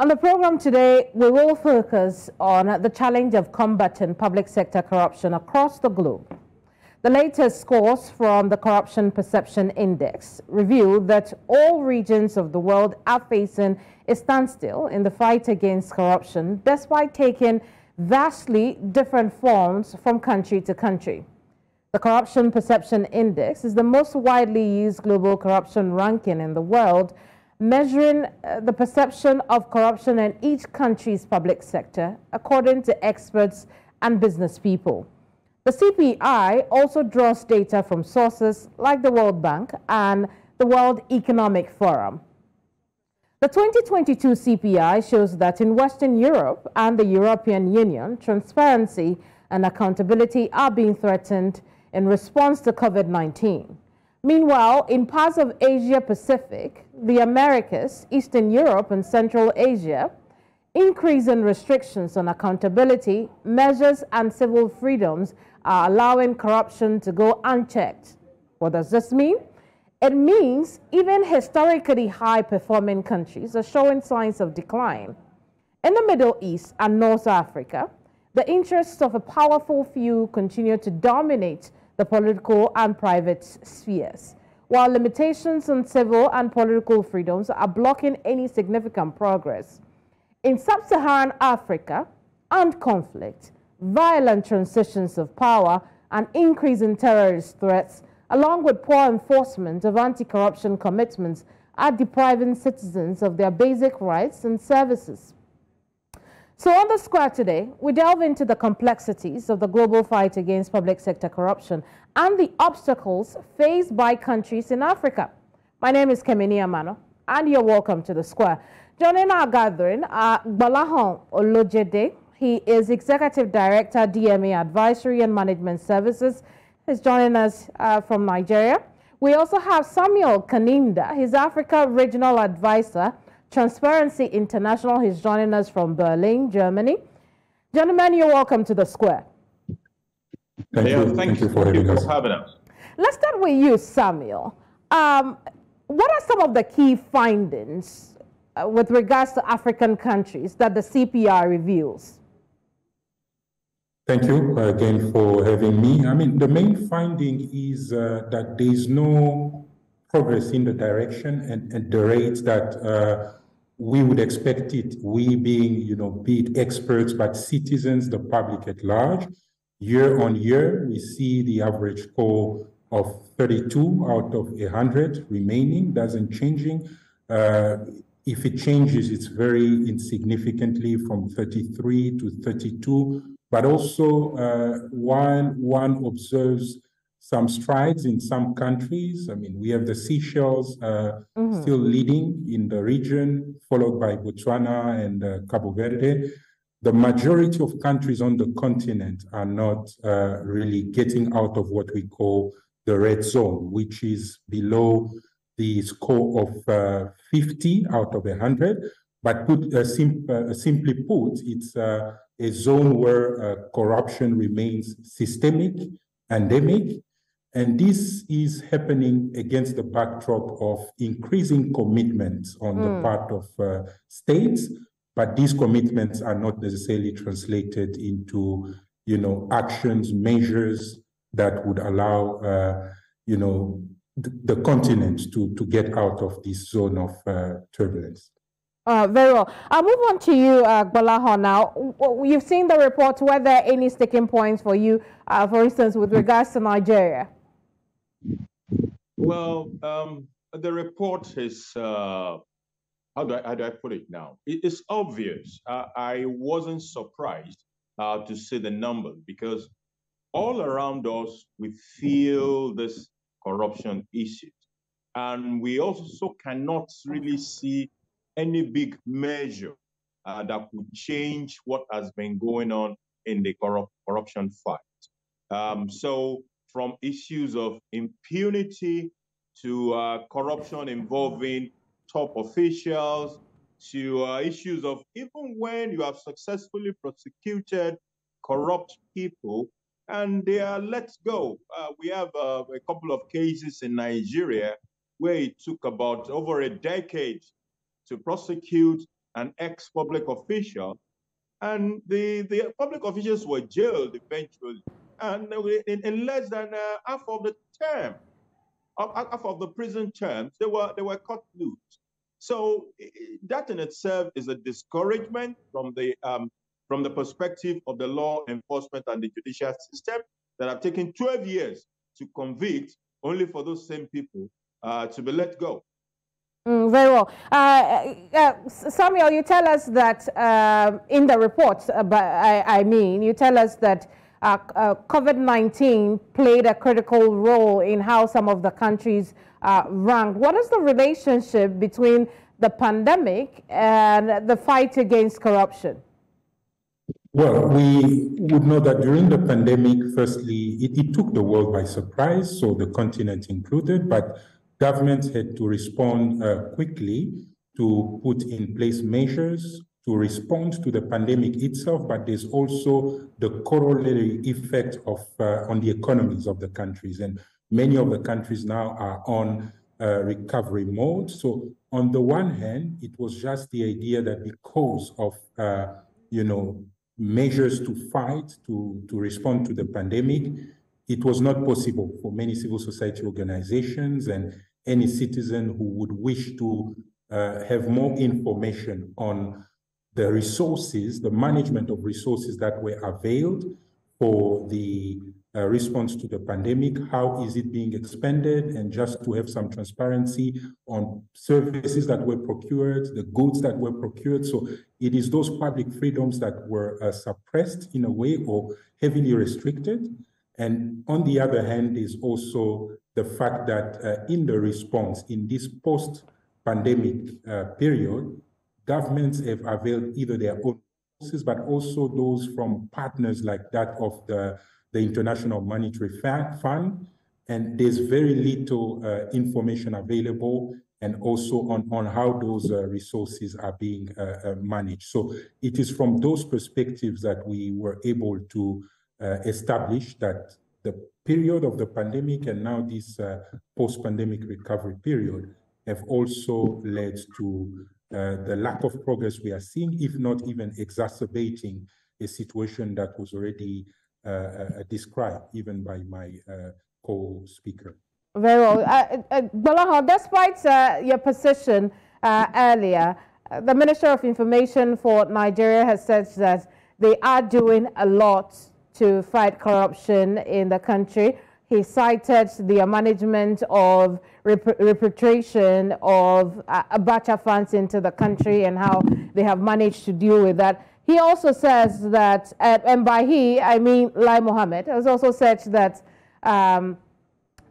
On the program today, we will focus on the challenge of combating public sector corruption across the globe. The latest scores from the Corruption Perception Index reveal that all regions of the world are facing a standstill in the fight against corruption, despite taking vastly different forms from country to country. The Corruption Perception Index is the most widely used global corruption ranking in the world, measuring the perception of corruption in each country's public sector, according to experts and business people. The CPI also draws data from sources like the World Bank and the World Economic Forum. The 2022 CPI shows that in Western Europe and the European Union, transparency and accountability are being threatened in response to COVID-19. Meanwhile, in parts of Asia Pacific, the Americas, Eastern Europe, and Central Asia, increasing restrictions on accountability, measures, and civil freedoms are allowing corruption to go unchecked. What does this mean? It means even historically high-performing countries are showing signs of decline. In the Middle East and North Africa, the interests of a powerful few continue to dominate the political and private spheres, while limitations on civil and political freedoms are blocking any significant progress. In sub-Saharan Africa, armed conflict, violent transitions of power, and increasing terrorist threats, along with poor enforcement of anti-corruption commitments, are depriving citizens of their basic rights and services. So on the square today, we delve into the complexities of the global fight against public sector corruption and the obstacles faced by countries in Africa. My name is Keminni Amanor, and you're welcome to the square. Joining our gathering are Gbolahan Olojede. He is Executive Director, DMA Advisory and Management Services. He's joining us from Nigeria. We also have Samuel Kaninda. He's Africa Regional Advisor, Transparency International. He's joining us from Berlin, Germany. Gentlemen, you're welcome to the square. Thank you for having us. Let's start with you, Samuel. What are some of the key findings with regards to African countries that the CPI reveals? Thank you again for having me. I mean, the main finding is that there is no progress in the direction and the rate that we would expect it, we being, be it experts, but citizens, the public at large. Year on year, we see the average score of 32 out of 100 remaining, doesn't changing. If it changes, it's very insignificantly from 33 to 32. But also, while one observes some strides in some countries, I mean, we have the Seychelles still leading in the region, followed by Botswana and Cabo Verde. The majority of countries on the continent are not really getting out of what we call the red zone, which is below the score of 50 out of 100. But simply put, it's a zone where corruption remains systemic, endemic, and this is happening against the backdrop of increasing commitments on the part of states, but these commitments are not necessarily translated into, actions, measures that would allow, the continent to get out of this zone of turbulence. Very well. I'll move on to you, Gbolahan, now. You've seen the report. Were there any sticking points for you, for instance, with regards to Nigeria? Well, the report is, how do I put it now? It's obvious. I wasn't surprised to see the numbers because all around us, we feel this corruption issues. And we also cannot really see any big measure that could change what has been going on in the corruption fight. So from issues of impunity to corruption involving top officials to issues of even when you have successfully prosecuted corrupt people and they are let go. We have a couple of cases in Nigeria where it took about over a decade to prosecute an ex-public official, and the public officials were jailed eventually. And in less than half of the term, half of the prison terms, they were cut loose. So that in itself is a discouragement from the perspective of the law enforcement and the judicial system that have taken 12 years to convict, only for those same people to be let go. Very well. Samuel, you tell us that in the report, you tell us that COVID-19 played a critical role in how some of the countries ranked. What is the relationship between the pandemic and the fight against corruption? Well, we would know that during the pandemic, firstly, it took the world by surprise, so the continent included, but governments had to respond quickly to put in place measures to respond to the pandemic itself, but there's also the corollary effect of on the economies of the countries. And many of the countries now are on recovery mode. So on the one hand, it was just the idea that because of, measures to fight, to respond to the pandemic, it was not possible for many civil society organizations and any citizen who would wish to have more information on the resources, the management of resources that were availed for the response to the pandemic, how is it being expended, and just to have some transparency on services that were procured, the goods that were procured. So it is those public freedoms that were suppressed in a way or heavily restricted. And on the other hand is also the fact that in the response in this post-pandemic period, governments have availed either their own resources, but also those from partners like that of the International Monetary Fund. And there's very little information available and also on how those resources are being managed. So it is from those perspectives that we were able to establish that the period of the pandemic and now this post-pandemic recovery period have also led to the lack of progress we are seeing, if not even exacerbating a situation that was already described even by my co-speaker. Very well. Gbolahan, despite your position earlier, the Minister of Information for Nigeria has said that they are doing a lot to fight corruption in the country. He cited the management of repatriation of Abacha funds into the country and how they have managed to deal with that. He also says that, and by he, I mean Lai Mohammed, has also said that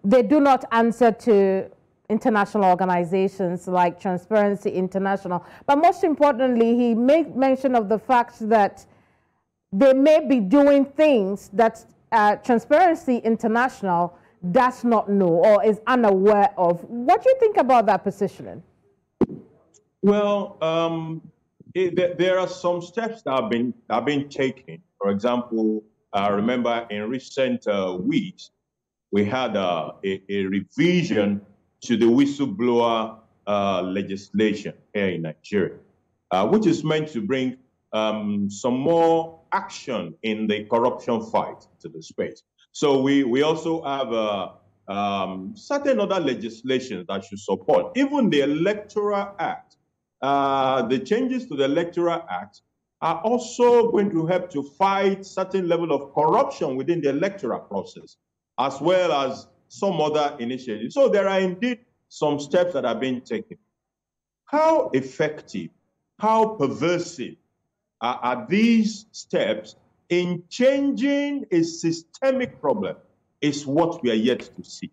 they do not answer to international organizations like Transparency International. But most importantly, he made mention of the fact that they may be doing things that Transparency International does not know or is unaware of. What do you think about that positioning? Well, there are some steps that have been taken. For example, I remember in recent weeks, we had a revision to the whistleblower legislation here in Nigeria, which is meant to bring some more action in the corruption fight to the space. So we also have certain other legislation that should support, even the Electoral Act. The changes to the Electoral Act are also going to help to fight certain level of corruption within the electoral process, as well as some other initiatives. So there are indeed some steps that are being taken. How effective, how pervasive are these steps in changing a systemic problem is what we are yet to see.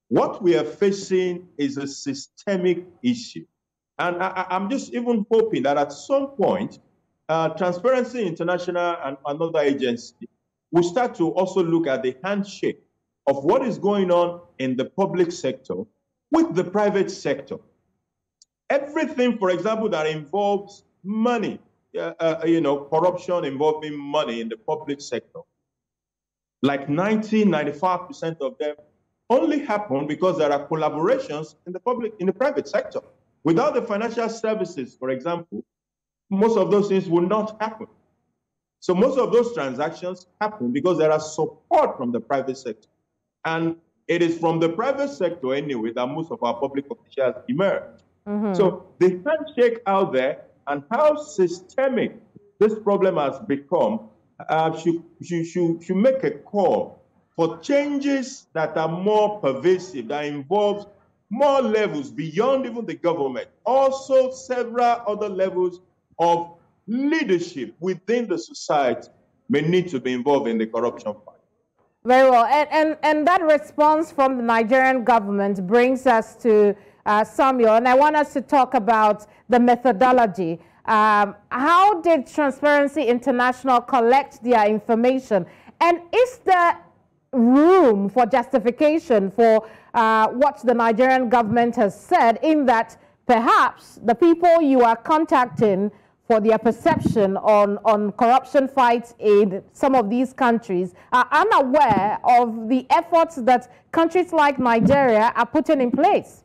What we are facing is a systemic issue. And I'm just even hoping that at some point, Transparency International and another agency will start to also look at the handshake of what is going on in the public sector with the private sector. Everything, for example, that involves money, corruption involving money in the public sector, like 95% of them only happen because there are collaborations in the private sector. Without the financial services, for example, most of those things will not happen. So most of those transactions happen because there are support from the private sector. And it is from the private sector anyway that most of our public officials emerge. So the handshake out there and how systemic this problem has become should make a call for changes that are more pervasive, that involves more levels beyond even the government, also several other levels of leadership within the society may need to be involved in the corruption fight. Very well. And that response from the Nigerian government brings us to Samuel, and I want us to talk about the methodology. How did Transparency International collect their information? And is there room for justification for what the Nigerian government has said, in that perhaps the people you are contacting for their perception on corruption fights in some of these countries are unaware of the efforts that countries like Nigeria are putting in place?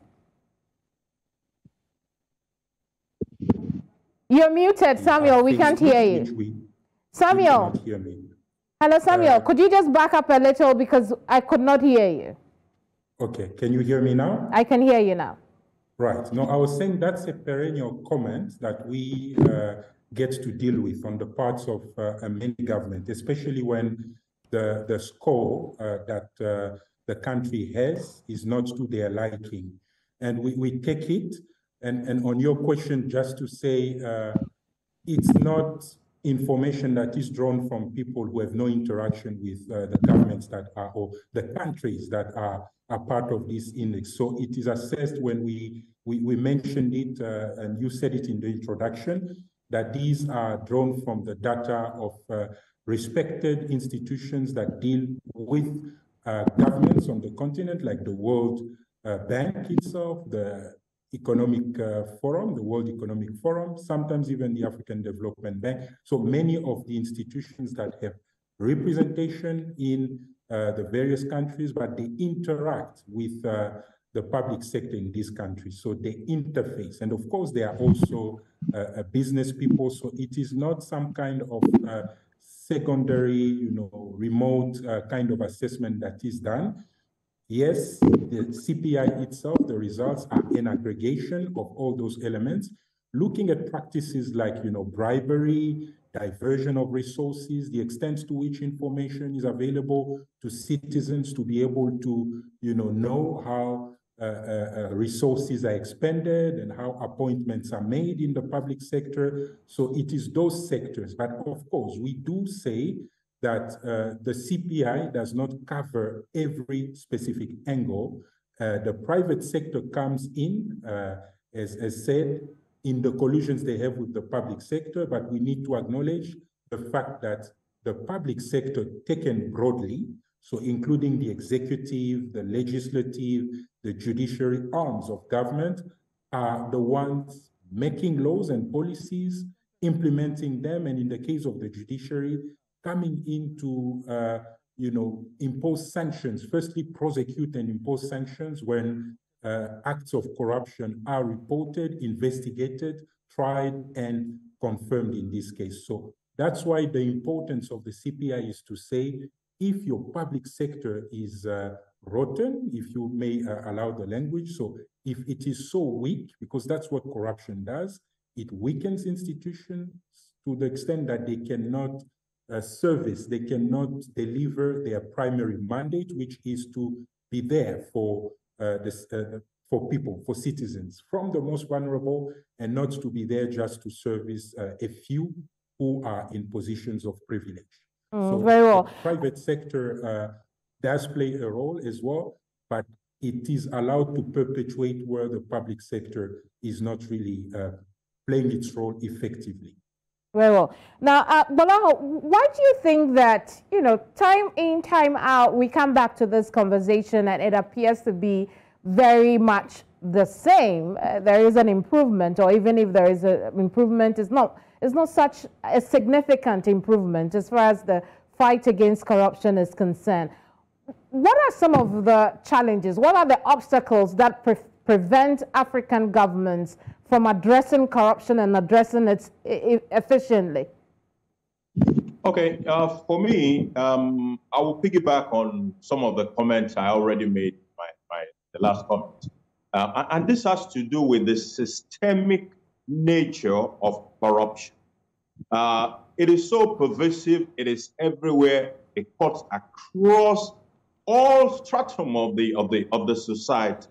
You're muted, Samuel. We can't hear you. Samuel. Hello, Samuel. Could you just back up a little, because I could not hear you? Okay. Can you hear me now? I can hear you now. Right. No, I was saying that's a perennial comment that we get to deal with on the parts of many government, especially when the score that the country has is not to their liking. And we take it, and on your question, just to say, it's not information that is drawn from people who have no interaction with the governments that are, or the countries that are part of this index. So it is assessed when we mentioned it, and you said it in the introduction, that these are drawn from the data of respected institutions that deal with governments on the continent, like the World Bank itself, the Economic Forum, the World Economic Forum, sometimes even the African Development Bank. So many of the institutions that have representation in the various countries, but they interact with the public sector in these countries. So they interface. And of course, they are also business people. So it is not some kind of secondary, remote kind of assessment that is done. Yes, the CPI itself, the results are an aggregation of all those elements, looking at practices like, bribery, diversion of resources, the extent to which information is available to citizens to be able to, know how resources are expended and how appointments are made in the public sector. So it is those sectors. But of course, we do say that the CPI does not cover every specific angle. The private sector comes in, as said, in the collisions they have with the public sector, but we need to acknowledge the fact that the public sector taken broadly, so including the executive, the legislative, the judiciary arms of government, are the ones making laws and policies, implementing them, and in the case of the judiciary, coming in to, impose sanctions, firstly prosecute and impose sanctions when acts of corruption are reported, investigated, tried, and confirmed in this case. So that's why the importance of the CPI is to say, if your public sector is rotten, if you may allow the language, so if it is so weak, because that's what corruption does, it weakens institutions to the extent that they cannot service, they cannot deliver their primary mandate, which is to be there for for people, for citizens, from the most vulnerable, and not to be there just to service a few who are in positions of privilege. So very well. The private sector does play a role as well, but it is allowed to perpetuate where the public sector is not really playing its role effectively. Very well. Now, Gbolahan, why do you think that, time in, time out, we come back to this conversation and it appears to be very much the same? There is an improvement, or even if there is an improvement, it's not such a significant improvement as far as the fight against corruption is concerned. What are some of the challenges? What are the obstacles that prevent African governments from addressing corruption and addressing it efficiently? Okay, for me, I will piggyback on some of the comments I already made, the last comment. And this has to do with the systemic nature of corruption. It is so pervasive, it is everywhere, it cuts across all stratum of the society,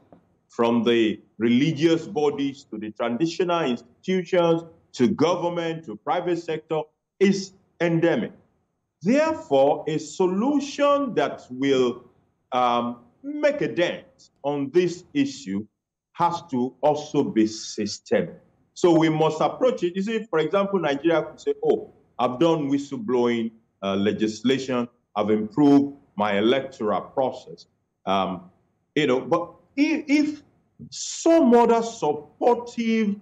from the religious bodies to the traditional institutions, to government, to private sector, is endemic. Therefore, a solution that will make a dent on this issue has to also be systemic. So we must approach it. You see, for example, Nigeria could say, oh, I've done whistleblowing legislation, I've improved my electoral process. But if some other supportive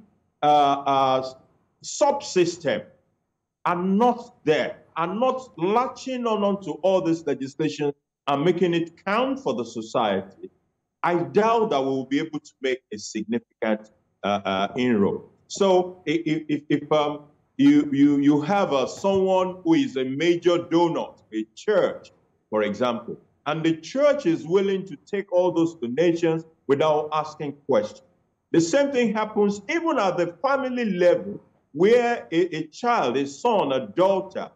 subsystem are not there, are not latching on to all this legislation and making it count for the society, I doubt that we will be able to make a significant inroad. So if you have someone who is a major donor, a church, for example, and the church is willing to take all those donations without asking questions. The same thing happens even at the family level, where a child, a son, a daughter,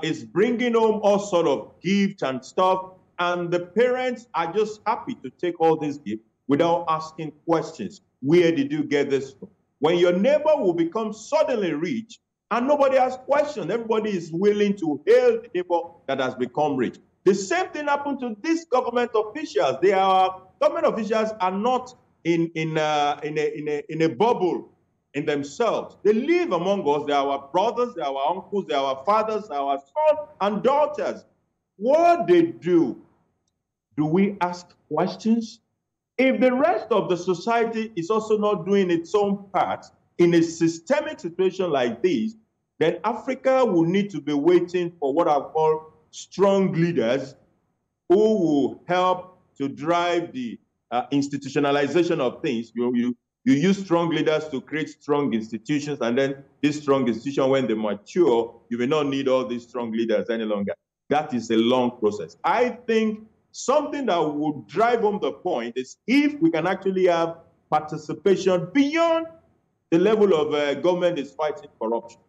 is bringing home all sort of gifts and stuff, and the parents are just happy to take all these gifts without asking questions. Where did you get this from? When your neighbor will become suddenly rich and nobody asks questions, everybody is willing to hail the neighbor that has become rich. The same thing happened to these government officials. Government officials are not in a bubble in themselves. They live among us. They are our brothers, they are our uncles, they are our fathers, they are our sons and daughters. What they do we ask questions? If the rest of the society is also not doing its own part in a systemic situation like this, then Africa will need to be waiting for what I call strong leaders who will help to drive the institutionalization of things. You use strong leaders to create strong institutions, and then this strong institution, when they mature, you may not need all these strong leaders any longer. That is a long process. I think something that would drive home the point is if we can actually have participation beyond the level of government is fighting corruption.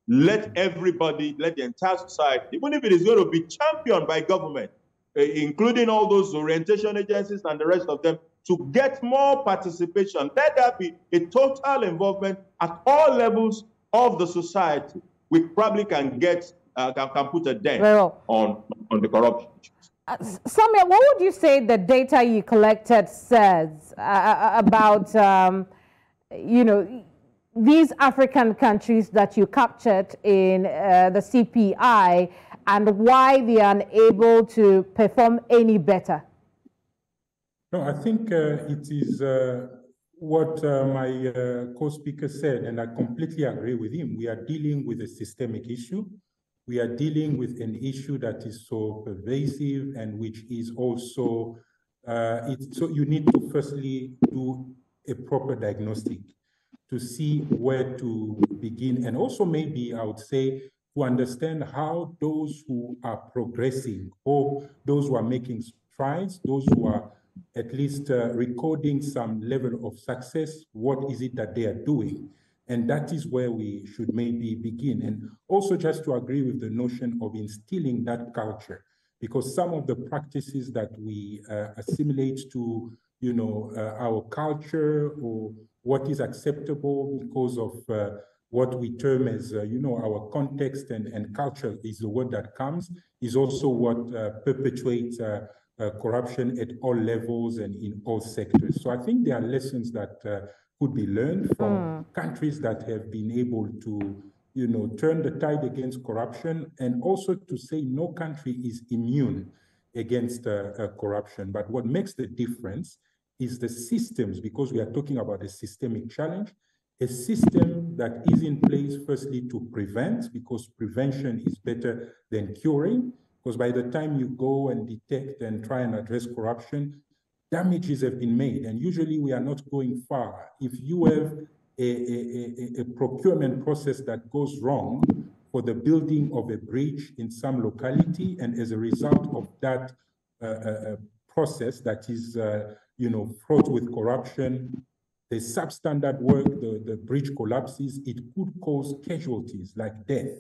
Let everybody, let the entire society, even if it is going to be championed by government, including all those orientation agencies and the rest of them, to get more participation. Let there be a total involvement at all levels of the society. We probably can get, can put a dent on the corruption. Samia, what would you say the data you collected says about, these African countries that you captured in the CPI, and why they are unable to perform any better? No, I think it is what my co-speaker said, and I completely agree with him. We are dealing with a systemic issue. We are dealing with an issue that is so pervasive and which is also, so you need to firstly do a proper diagnostic to see where to begin. And also maybe I would say to understand how those who are progressing, or those who are making strides, those who are at least recording some level of success, what is it that they are doing? And that is where we should maybe begin. And also just to agree with the notion of instilling that culture, because some of the practices that we assimilate to, our culture, or what is acceptable because of what we term as, our context and culture is the word that comes, is also what perpetuates corruption at all levels and in all sectors. So I think there are lessons that could be learned from countries that have been able to, turn the tide against corruption, and also to say no country is immune against corruption. But what makes the difference is the systems, because we are talking about a systemic challenge, a system that is in place firstly to prevent, because prevention is better than curing, because by the time you go and detect and try and address corruption, damages have been made, and usually we are not going far. If you have a procurement process that goes wrong for the building of a bridge in some locality, and as a result of that process that is, fraught with corruption, the substandard work, the bridge collapses, it could cause casualties like death.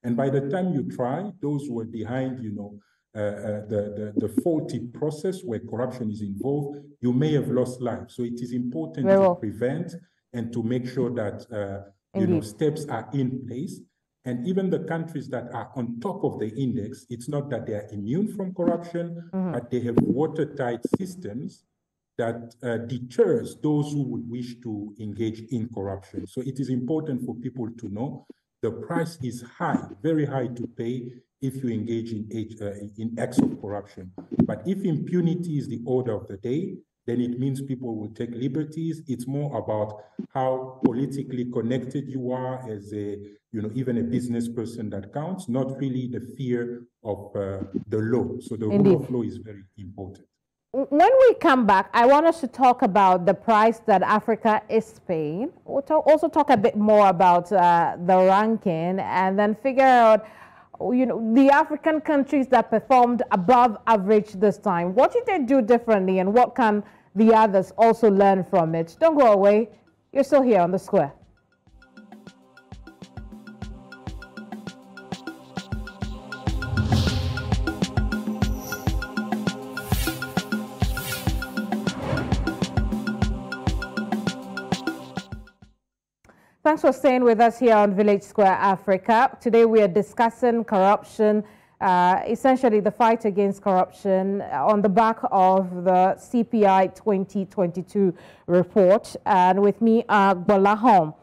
And by the time you try, those who are behind, the faulty process where corruption is involved, you may have lost lives. So it is important to prevent and to make sure that, steps are in place. And even the countries that are on top of the index, it's not that they are immune from corruption, but they have watertight systems that deters those who would wish to engage in corruption. So it is important for people to know the price is high, very high to pay if you engage in acts of corruption. But if impunity is the order of the day, then it means people will take liberties. It's more about how politically connected you are as even a business person that counts, not really the fear of the law. So the rule of law is very important. When we come back, I want us to talk about the price that Africa is paying. We'll also talk a bit more about the ranking, and then figure out, the African countries that performed above average this time. What did they do differently, and what can the others also learn from it? Don't go away. You're still here on The Square. Thanks for staying with us here on Village Square Africa. Today we are discussing corruption, essentially the fight against corruption on the back of the CPI 2022 report. And with me are Gbolahan,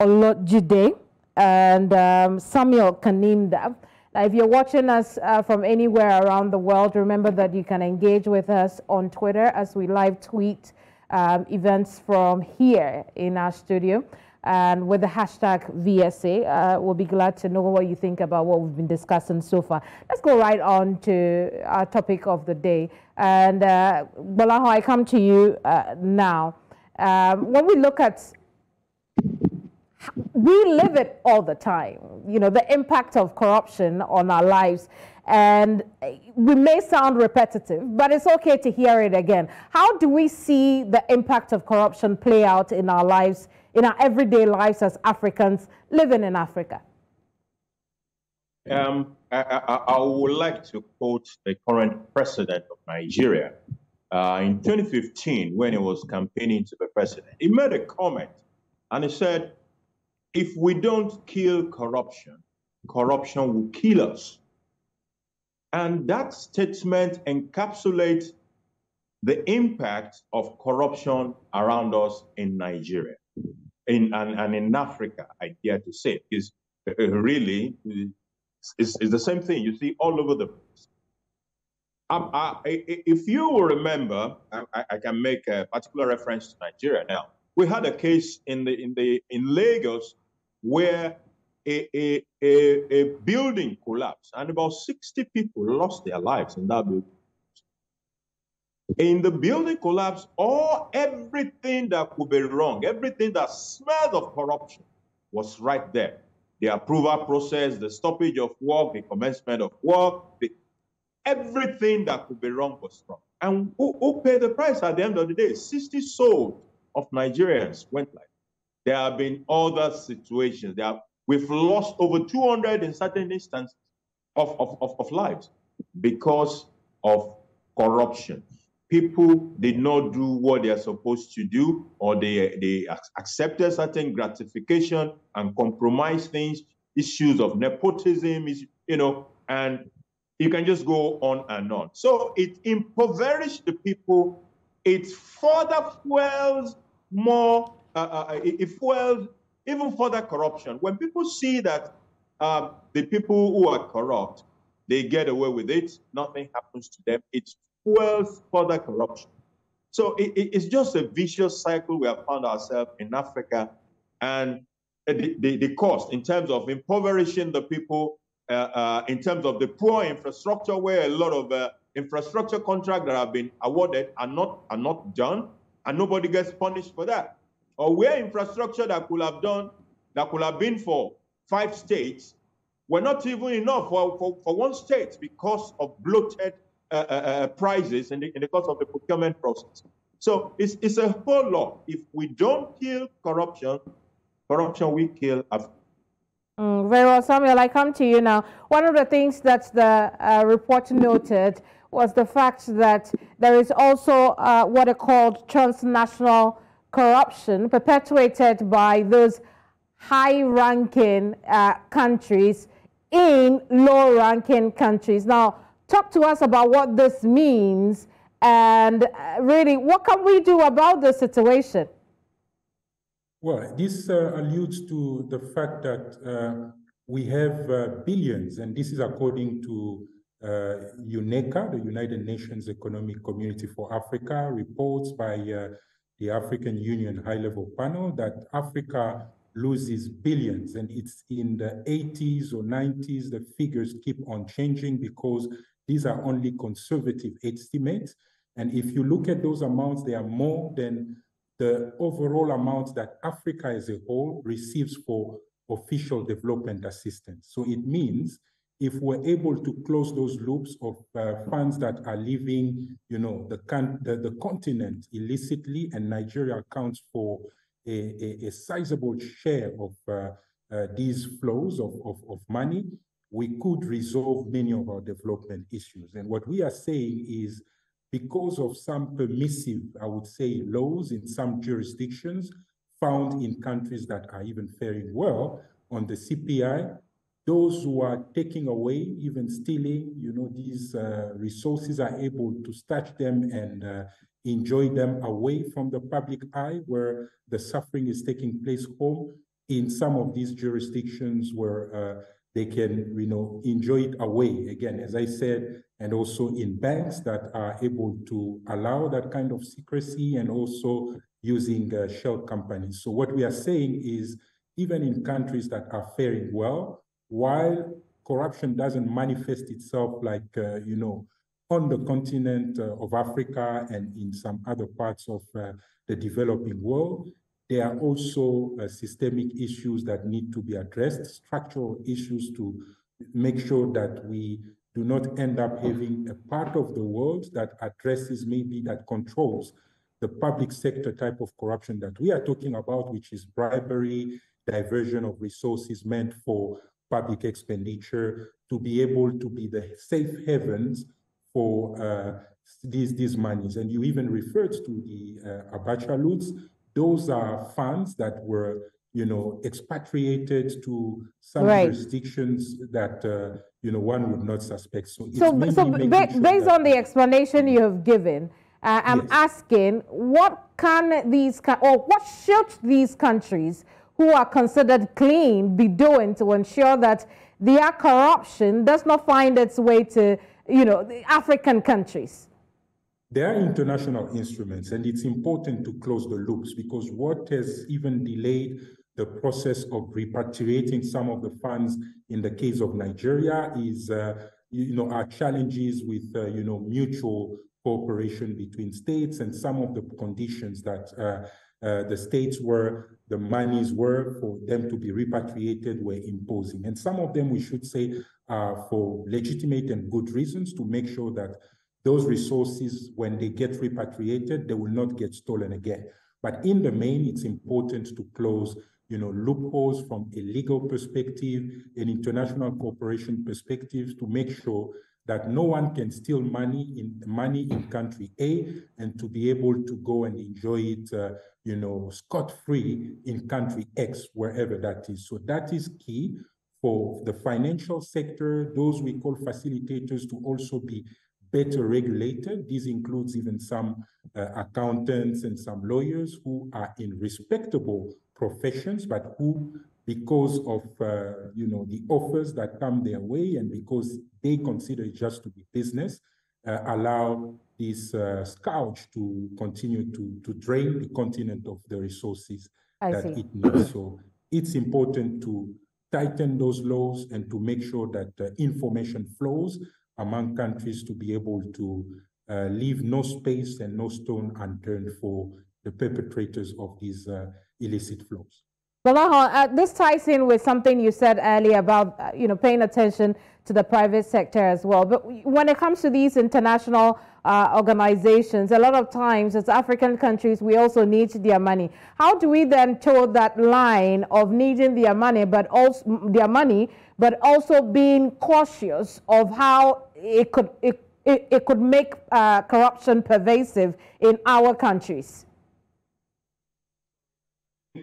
Olojede, and Samuel Kaninda. Now, if you're watching us from anywhere around the world, remember that you can engage with us on Twitter as we live tweet events from here in our studio, and with the hashtag VSA. We'll be glad to know what you think about what we've been discussing so far. Let's go right on to our topic of the day. And Gbolahan, I come to you now. When we look at, we live it all the time, the impact of corruption on our lives. And we may sound repetitive, but it's okay to hear it again. How do we see the impact of corruption play out in our lives, in our everyday lives as Africans living in Africa? I would like to quote the current president of Nigeria. In 2015, when he was campaigning to be president, he made a comment, and he said, if we don't kill corruption, corruption will kill us. And that statement encapsulates the impact of corruption around us in Nigeria and in Africa, I dare to say, is really is the same thing you see all over the place. If you will remember, I can make a particular reference to Nigeria now. We had a case in Lagos where a building collapsed, and about 60 people lost their lives in that building. In the building collapse, everything that could be wrong, everything that smelled of corruption was right there. The approval process, the stoppage of work, the commencement of work, everything that could be wrong was wrong. And who paid the price at the end of the day? 60 souls of Nigerians went like. There have been other situations. We've lost over 200 in certain instances of lives because of corruption. People did not do what they are supposed to do, or they accepted certain gratification and compromise things, issues of nepotism, and you can just go on and on. So it impoverished the people. It further fuels more, it fuels even further corruption. When people see that the people who are corrupt, they get away with it, nothing happens to them, it fuels further corruption. So it's just a vicious cycle we have found ourselves in Africa, and the cost in terms of impoverishing the people, in terms of the poor infrastructure where a lot of infrastructure contracts that have been awarded are not done, and nobody gets punished for that. Or where infrastructure that could have been for 5 states were not even enough for 1 state because of bloated prices in the course of the procurement process. So it's a whole lot. If we don't kill corruption, corruption will kill Africa. Very well, Samuel, I come to you now. One of the things that the report noted was the fact that there is also what are called transnational corruption perpetuated by those high-ranking countries in low-ranking countries. Now, talk to us about what this means and really what can we do about the situation? Well, this alludes to the fact that we have billions, and this is according to UNECA, the United Nations Economic Community for Africa, reports by the African Union High-Level Panel that Africa loses billions, and it's in the 80s or 90s. The figures keep on changing because these are only conservative estimates. And if you look at those amounts, they are more than the overall amount that Africa as a whole receives for official development assistance. So it means if we're able to close those loops of funds that are leaving, the continent illicitly, and Nigeria accounts for a sizable share of these flows of money, we could resolve many of our development issues. And what we are saying is, because of some permissive, I would say, laws in some jurisdictions found in countries that are even faring well on the CPI, those who are taking away, even stealing, these resources are able to snatch them and enjoy them away from the public eye where the suffering is taking place home in some of these jurisdictions where they can, enjoy it away, again, as I said, and also in banks that are able to allow that kind of secrecy and also using shell companies. So what we are saying is, even in countries that are faring well, while corruption doesn't manifest itself like, on the continent of Africa and in some other parts of the developing world, there are also systemic issues that need to be addressed, structural issues to make sure that we do not end up having a part of the world that addresses, maybe that controls the public sector type of corruption that we are talking about, which is bribery, diversion of resources meant for public expenditure, to be able to be the safe havens for these monies. And you even referred to the Abacha loots. Those are funds that were, expatriated to some jurisdictions that, one would not suspect. So based on the explanation you have given, I'm asking, what should these countries who are considered clean be doing to ensure that their corruption does not find its way to, the African countries? There are international instruments, and it's important to close the loops, because what has even delayed the process of repatriating some of the funds in the case of Nigeria is, our challenges with, mutual cooperation between states and some of the conditions that the states where the monies were for them to be repatriated were imposing. And some of them, we should say, are for legitimate and good reasons, to make sure that those resources, when they get repatriated, they will not get stolen again. But in the main, it's important to close, loopholes from a legal perspective, an international cooperation perspective, to make sure that no one can steal money in country A and to be able to go and enjoy it, scot-free in country X, wherever that is. So that is key for the financial sector, those we call facilitators, to also be better regulated. This includes even some accountants and some lawyers who are in respectable professions, but who, because of the offers that come their way and because they consider it just to be business, allow this scourge to continue to drain the continent of the resources that it needs. So it's important to tighten those laws and to make sure that information flows among countries to be able to leave no space and no stone unturned for the perpetrators of these illicit flows. Gbolahan, this ties in with something you said earlier about paying attention to the private sector as well. But when it comes to these international organizations, a lot of times as African countries, we also need their money. How do we then toe that line of needing their money, but also being cautious of how it could make corruption pervasive in our countries?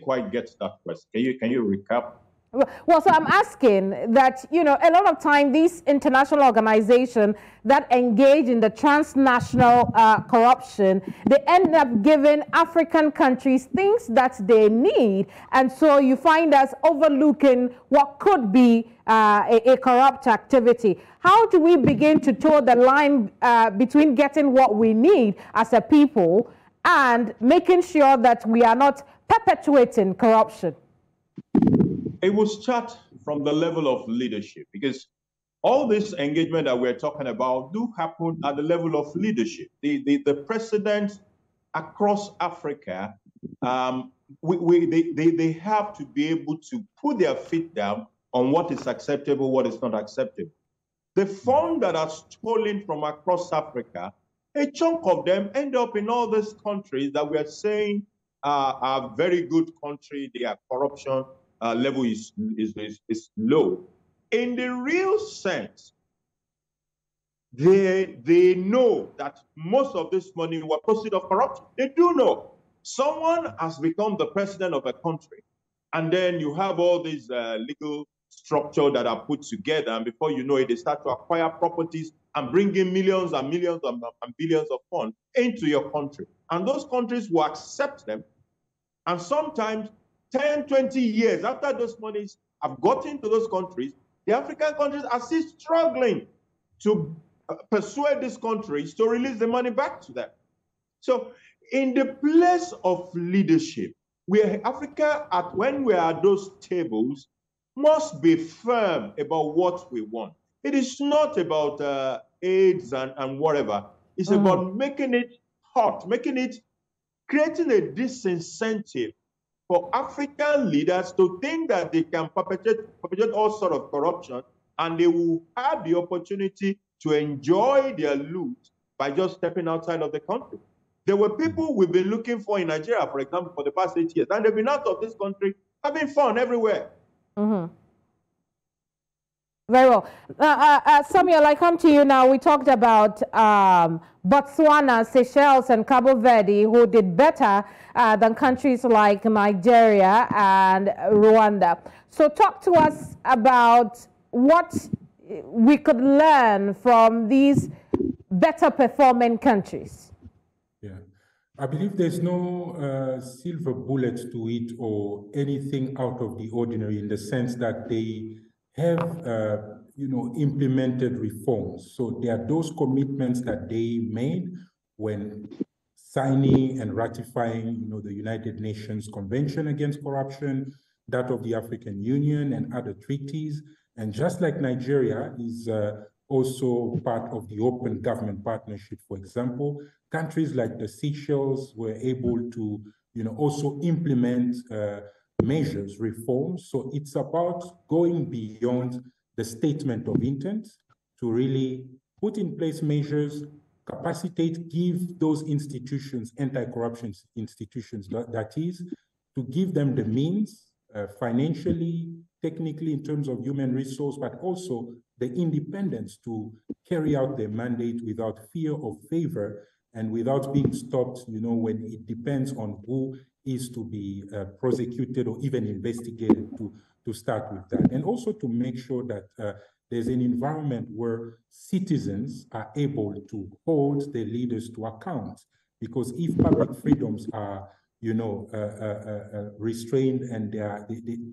Quite get that question. Can you recap? Well, so I'm asking that, a lot of time these international organizations that engage in the transnational corruption, they end up giving African countries things that they need. And so you find us overlooking what could be a corrupt activity. How do we begin to toe the line between getting what we need as a people and making sure that we are not perpetuating corruption? It will start from the level of leadership, because all this engagement that we're talking about do happen at the level of leadership. The presidents across Africa, they have to be able to put their feet down on what is acceptable, what is not acceptable. The funds that are stolen from across Africa, a chunk of them end up in all these countries that we are saying are very good country. Their corruption level is low. In the real sense, they know that most of this money was proceeds of corruption. They do know. Someone has become the president of a country, and then you have all these legal structure that are put together, and before you know it, they start to acquire properties and bring in millions and millions and billions of funds into your country. And those countries will accept them. And sometimes 10, 20 years after those monies have gotten to those countries, the African countries are still struggling to persuade these countries to release the money back to them. So in the place of leadership, Africa, when we are at those tables, must be firm about what we want. It is not about AIDS and whatever. It's about making it hot, creating a disincentive for African leaders to think that they can perpetrate all sorts of corruption, and they will have the opportunity to enjoy their loot by just stepping outside of the country. There were people we've been looking for in Nigeria, for example, for the past 8 years, and they've been out of this country, have been found everywhere. Very well. Samuel, I come to you now. We talked about Botswana, Seychelles, and Cabo Verde, who did better than countries like Nigeria and Rwanda. So talk to us about what we could learn from these better performing countries. Yeah, I believe there's no silver bullet to it or anything out of the ordinary, in the sense that they have implemented reforms. So there are those commitments that they made when signing and ratifying the United Nations Convention Against Corruption, that of the African Union and other treaties. And just like Nigeria is also part of the Open Government Partnership, for example, countries like the Seychelles were able to also implement measures, reforms. So it's about going beyond the statement of intent to really put in place measures, capacitate, give those institutions, anti-corruption institutions, that is, to give them the means, financially, technically, in terms of human resource, but also the independence to carry out their mandate without fear or favor and without being stopped, when it depends on who is to be prosecuted or even investigated, to start with that. And also to make sure that there's an environment where citizens are able to hold their leaders to account. Because if public freedoms are, restrained, and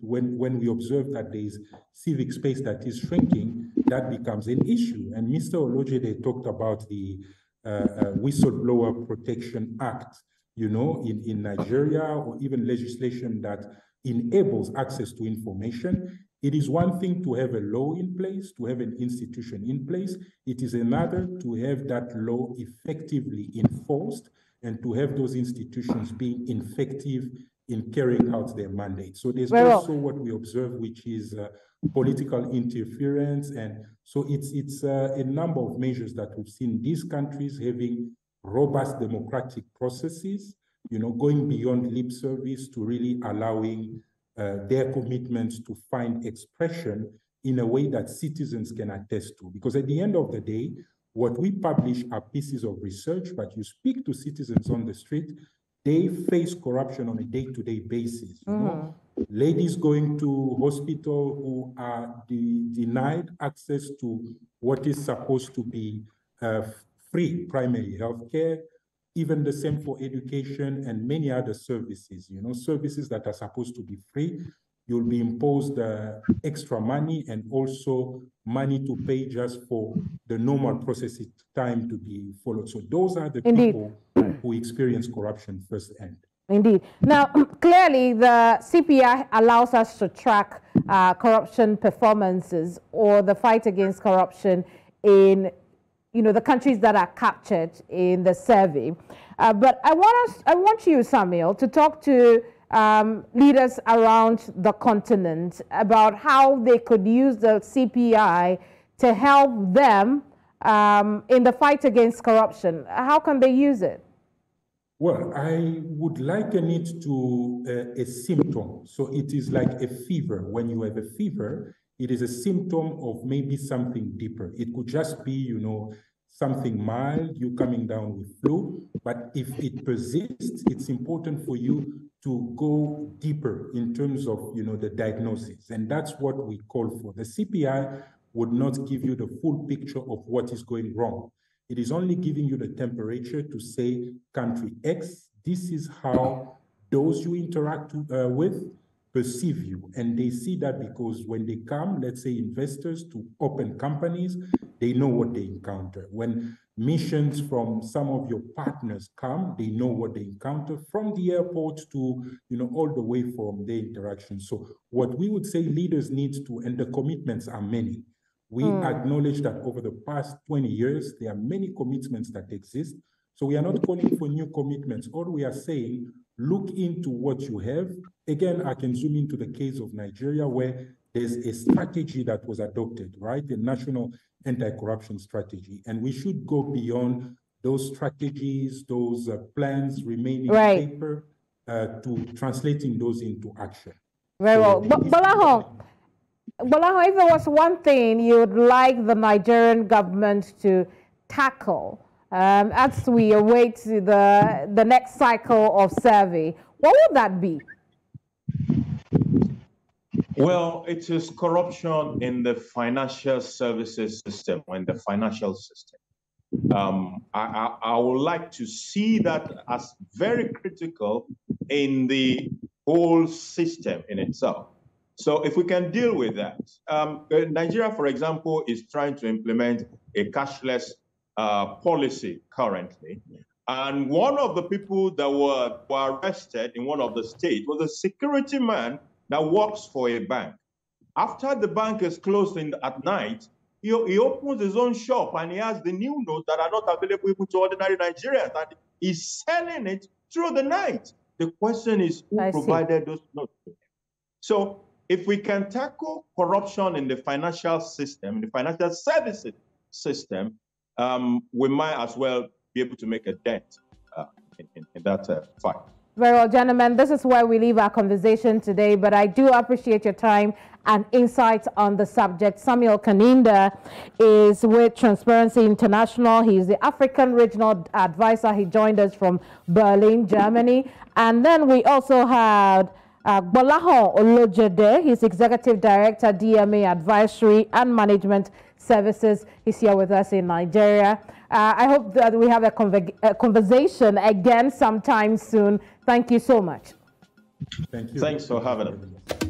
when we observe that there is civic space that is shrinking, that becomes an issue. And Mr. Olojede talked about the Whistleblower Protection Act, in Nigeria, or even legislation that enables access to information. It is one thing to have a law in place, to have an institution in place. It is another to have that law effectively enforced and to have those institutions being effective in carrying out their mandate. So there's also what we observe, which is political interference. And so it's a number of measures that we've seen these countries having robust democratic processes, going beyond lip service to really allowing their commitments to find expression in a way that citizens can attest to. Because at the end of the day, what we publish are pieces of research, but you speak to citizens on the street, they face corruption on a day-to-day basis. You know? Ladies going to hospital who are denied access to what is supposed to be free primary health care, even the same for education and many other services, services that are supposed to be free. You'll be imposed extra money and also money to pay just for the normal processing time to be followed. So those are the people who experience corruption firsthand. Indeed. Now, clearly, the CPI allows us to track corruption performances or the fight against corruption in the countries that are captured in the survey. But I want you, Samuel, to talk to leaders around the continent about how they could use the CPI to help them in the fight against corruption. How can they use it? Well, I would liken it to a symptom. So it is like a fever. When you have a fever, it is a symptom of maybe something deeper. It could just be, something mild, you coming down with flu. But if it persists, it's important for you to go deeper in terms of, the diagnosis. And that's what we call for. The CPI would not give you the full picture of what is going wrong. It is only giving you the temperature to say, country X, this is how those you interact with perceive you. And they see that because when they come, let's say investors to open companies, they know what they encounter. When missions from some of your partners come, they know what they encounter from the airport to, all the way from their interaction. So what we would say leaders need to, and the commitments are many. We acknowledge that over the past 20 years, there are many commitments that exist. So we are not calling for new commitments. All we are saying, look into what you have. Again, I can zoom into the case of Nigeria, where there's a strategy that was adopted, right? The National Anti-Corruption Strategy. And we should go beyond those strategies, those plans remaining paper, to translating those into action. Very well. Gbolahan, if there was one thing you would like the Nigerian government to tackle as we await the next cycle of survey, what would that be? Well, it is corruption in the financial services system, or in the financial system. I would like to see that as very critical in the whole system in itself. So if we can deal with that, Nigeria, for example, is trying to implement a cashless policy currently. And one of the people that were arrested in one of the states was a security man that works for a bank. After the bank is closed at night, he opens his own shop and he has the new notes that are not available even to ordinary Nigerians, and he's selling it through the night. The question is, who provided those notes to him? So if we can tackle corruption in the financial system, in the financial services system, we might as well be able to make a dent in that fight. Very well, gentlemen, this is where we leave our conversation today, but I do appreciate your time and insights on the subject. Samuel Kaninda is with Transparency International. He's the African Regional Advisor. He joined us from Berlin, Germany. And then we also had Gbolahan Olojede. He's Executive Director, DMA Advisory and Management Services. He's here with us in Nigeria. I hope that we have a conversation again sometime soon. Thank you so much. Thank you. Thanks for having us.